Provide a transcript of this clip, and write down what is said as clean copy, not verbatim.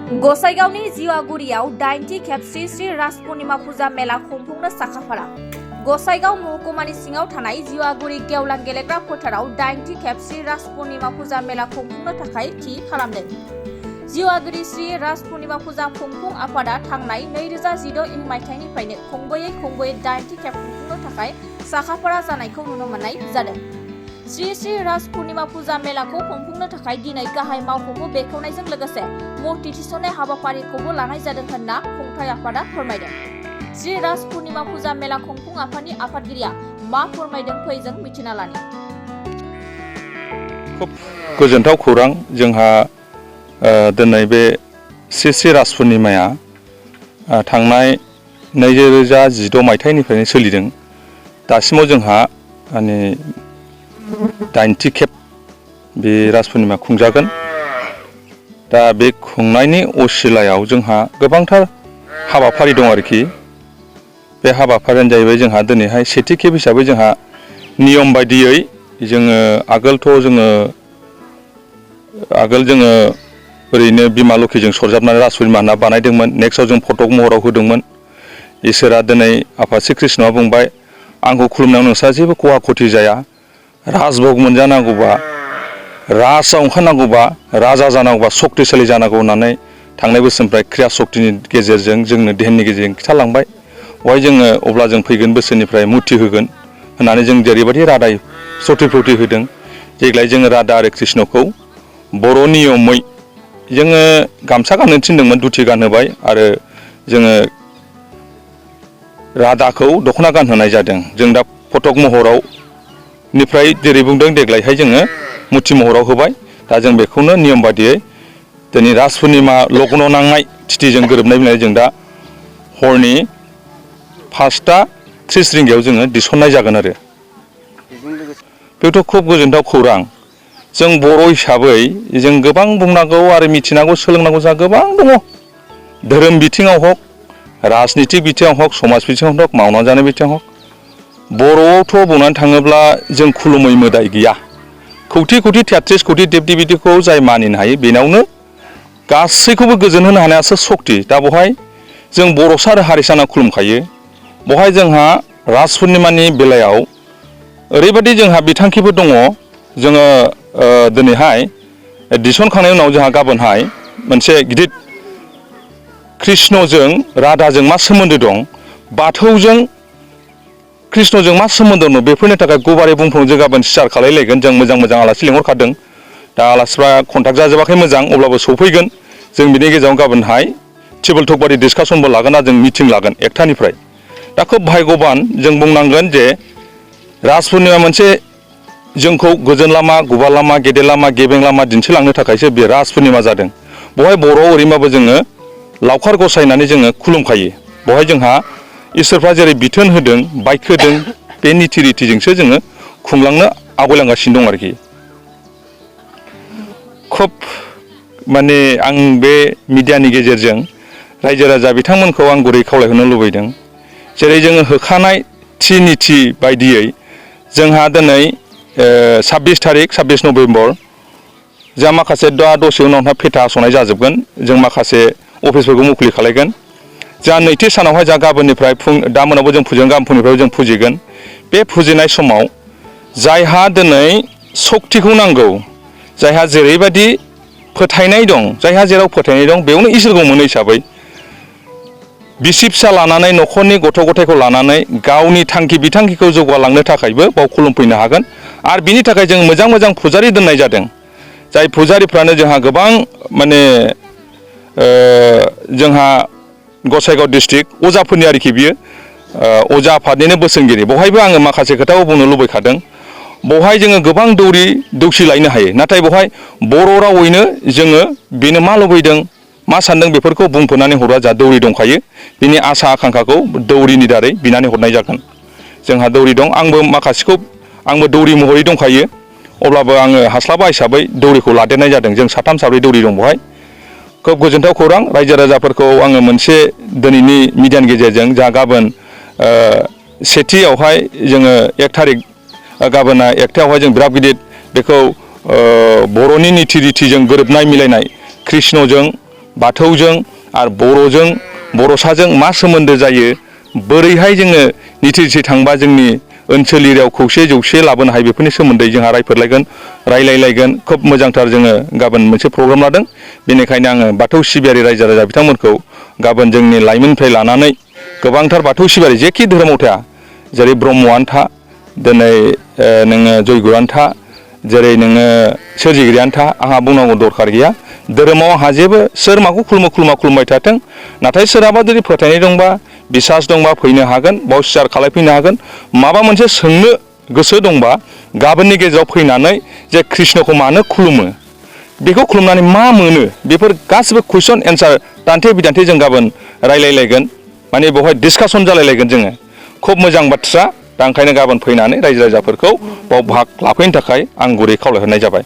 गसाइगावनि जिवागुरियाव 80 खेब श्री श्री राज पूर्णिमा फुजा मेला खुंफुंनो साखाफारा। गसाइगाव महकुमानि सिङाव थानाय जिवागुरि गेवलां गेलेग्रा फोथाराव 80 खेब श्री राज पूर्णिमा फुजा मेला खुंफुंनो थाखाय थि खालामदों। जिवागुरि श्री राज पूर्णिमा फुजा खुंफुं आफादा थांनाय 2016 मायथाइनिफ्रायनो खुंबोयै 80 खेब खुंफुंनो थाखाय साखाफारा जानायखौ नुनो मोननाय जादों। श्री श्री राज पूर्णिमा फुजा मेलाखौ खुंफुंनो थाखाय दिनै गाहाय मावख'खौ बेखेवनायजों लोगोसे मुर्ति थिसननाय हाबाफारिखौबो लानाय जादों होनना खुंथाय आफादा फोरमायदों। श्री राज पूर्णिमा फुजा मेला खुंफुं आफादनि आफादगिरिया मा फोरमायदों फै जों मिथिना लानि। खूब गोजोनथाव खौरां जोंहा दिनै बे श्री श्री राज पूर्णिमाया थांनाय 2016 मायथाइनिफ्रायनो सोलिदों। दासिमाव जोंहा माने 80 खेब बे राज पूर्णिमा खुंजागोन। दा बे खुंनायनि असिलायाव जोंहा गोबांथार हाबाफारि दं आरोखि। बे हाबाफारियानो जाहैबाय जोंहा दिनैहाय सेथि खेब हिसाबै जोंहा नियम बायदियै जोङो आगोल जोङो ओरैनो बिमा लोखिजों सरजाबनानै राज पूर्णिमा होनना बानायदोंमोन। नेक्स्टआव जों फटक महराव होदोंमोन। इसोरा दिनै आफा श्री कृष्णआ बुंबाय आंखौ खुलुमनायाव नोंस्रा जेबो खहा खथि जाया। राजभोग मोनजानांगौबा राजाव ओंखारनांगौबा राजा जानांगौबा सक्तिशालि जानांगौ होननानै थांनाय बोसोरनिफ्राय क्रिया शक्तिनि गेजेरजों जोंनो देहेननि गेजेरजों खिथालांबाय। बेवहाय जोङो अब्ला जों फैगोन बोसोरनिफ्राय मुक्ति होगोन होननानै जों जेरैबायदि रादाय प्रतिफ्रुति होदों। देग्लाय जोङो राधा आरो कृष्णखौ बर' नियमै जोङो गामसा गाननो थिनदोंमोन, धुति गानहोबाय आरो जोङो राधाखौ दख'ना गानहोनाय जादों। जों दा फटक महराव निफ्राय जेरै बुंदों देग्लायहाय जोङो मुर्ति महराव होबाय। दा जों बेखौनो नियम बादियै दिनै राज पूर्णिमा लग्न नांनाय तिथिजों गोरोबनाय बिलाय जों दा हरनि 5:30 रिंगायाव जोङो दिसननाय जागोन आरो। बेथ' खुब गोजोनथाव खौरां। जों बर' हिसाबै जों गोबां बुंनांगौ आरो मिथिनांगौ सोलोंनांगौ जोंहा गोबां दङ। धोरोम बिथिङाव हक, राजनितिक बिथिङाव हक, समाज बिथिङाव हक, मावना जानाय बिथिङाव हक। बर'आवथ' बुंनानै थाङोब्ला जों खुलुमै मोदाय गैया। कौटि कौटि 33 कौटि देब देबिखौ जाय मानिनो हायो बेनावनो गासैखौबो गोजोन होनो हानायासो सक्ति। दा बेवहाय जों बर'सा आरो हारिसाना खुलुमखायो। बेवहाय जोंहा राज पूर्णिमानि बेलायाव ओरैबायदि जोंहा बिथांखिफोर दङ। जोङो दिनैहाय दिसनखांनायनि उनाव जोंहा गाबोनहाय मोनसे गिदिर कृष्णजों राधाजों मा सोमोन्दो दं, बाथौजों कृष्णजों मा सोमोन्दो दं, बेफोरनि थाखाय गुवारै बुंफुंनो जों गाबोन सियार खालायलायगोन। जों मोजां आलासि लिंहरखादों। दा आलासिफ्रा कन्टाक्ट जाजोबाखै मोजां, अब्लाबो सफैगोन। जों बिनि गेजेराव गाबोनहाय टेबोल टक बादि डिसकासनबो लागोन आरो जों मिटिं लागोन 1टानिफ्राय। दा खोब भाग्यबान जों बुंनांगोन जे राज पूर्णिमा मोनसे जोंखौ गोजोन लामा, गुवार लामा, गेदेर लामा, गेबें लामा दिन्थिलांनो थाखायसो बे राज पूर्णिमा जादों। बेवहाय बर'आव ओरैबाबो जोङो लावखार गसायनानै जोङो खुलुमखायो। बेवहाय जोंहा इसोरफ्रा जेरै बिथोन होदों, बाइक होदों, बे निति रितिजोंसो जोङो खुंलांनो आवगायलांगासिनो दं आरोखि। खोब माने आं बे मिडियानि गेजेरजों रायजो राजा बिथांमोनखौ आं गुरै खावलायहरनो लुबैदों। जेरै जोङो होखानाय थि निति बायदियै जोंहा दिनै 26 थारिख 26 नभेम्बर जोंहा माखासे दसे उनावहा फेथा हास'नाय जाजोबगोन। जों माखासे अफिसफोरखौ मुखुलि खालायगोन। जोंहा नैथि सानावहाय जोंहा गाबोननिफ्राय दा मोनायावबो जों फुजिगोन, गाबोन फुंनिफ्राय जों फुजिगोन। बे फुजिनाय समाव जायहा दिनै सक्तिखौ नांगौ, जायहा जेरैबायदि फोथायनाय दं, जायहा जेराव फोथायनाय दं बेयावनो इसोरखौ मोनो हिसाबै बिसि फिसा लानानै न'खरनि गथ' गथायखौ लानानै गावनि थांखि बिथांखिखौ जौगालांनो थाखायबो बाव खुलुमफैनो हागोन। आरो बिनि थाखाय जों मोजां फुजारि दोननाय जादों। जाय फुजारिफ्रानो जोंहा गोबां माने जोंहा गसाइगाव डिस्ट्रिक्ट अजाफोरनि आरोखि बियो अजा आफादनिनो बोसोनगिरि। बेवहायबो आङो माखासे खोथाखौ बुंनो लुबैखादों। बेवहाय जोङो गोबां दौरि दौसि लायनो हायो, नाथाय बेवहाय बर' रावैनो जोङो बेनो मा लुबैदों, मा सानदों बेफोरखौ बुंफोरनानै हरबा जोंहा दौरि दंखायो। बिनि आसा आकांक्षाखौ दौरिनि दारै बिनानै हरनाय जागोन। जोंहा दौरि दं। आंबो दौरि महरै दंखायो। अब्लाबो आङो हास्लाबा हिसाबै दौरिखौ लादेरनाय जादों। जों 3 साब्रै दौरि दं बेवहाय। खोब गोजोनथाव खौरां। रायजो राजाफोरखौ आङो मोनसे दिनैनि मिडियानि गेजेरजों जा गाबोन सेथियावहाय जोङो 1 थारिख गाबोन 1थायावहाय जों बिराद गिदिर बेखौ बर'नि निति रितिजों गोरोबनाय मिलायनाय कृष्णजों बाथौजों आरो बर'जों बर'साजों मा सोमोन्दो जायो बोरैहाय जोङो निथि निथि थांबा जोंनि ओनसोल एरियायाव खौसे जौसे लाबोनो हायो बेफोरनि सोमोन्दै जोंहा रायलायलायगोन खोब मोजांथार जोङो गाबोन मोनसे प्रग्राम लादों बेनिखायनो आङो बाथौ सिबियारि रायजो राजा बिथांमोनखौ गाबोन जोंनि लाइमोननिफ्राय लानानै गोबांथार बाथौ सिबियारि जेखि धोरोमाव थाया जेरै ब्रह्मआनो था दिनै नोङो जयगुरानो था जेरै नोङो सोरजिगिरियानो था आंहा बुंनांगौ दरखार गैया धोरोमाव आंहा जेबो सोर माखौ खुलुमबाय थाथों नाथाय सोरहाबा जुदि फोथायनाय दंबा बिसास दंबा फैनो हागोन बाव सियार खालायफैनो हागोन माबा मोनसे सोंनो गोसो दंबा गाबोननि गेजेराव फैनानै जे कृष्णखौ मानो खुलुमो बेखौ खुलुमनानै मा मोनो बेफोर गासिबो कुइसन एन्सार दान्थे बिदान्थे जों गाबोन रायलायलायगोन माने बेवहाय डिसकासन जालायलायगोन जोङो खोब मोजां बाथ्रा दा ओंखायनो गाबोन फैनानै रायजो राजाफोरखौ बाव भाग लाफैनो थाखाय आं गुरै खावलायहरनाय जाबाय।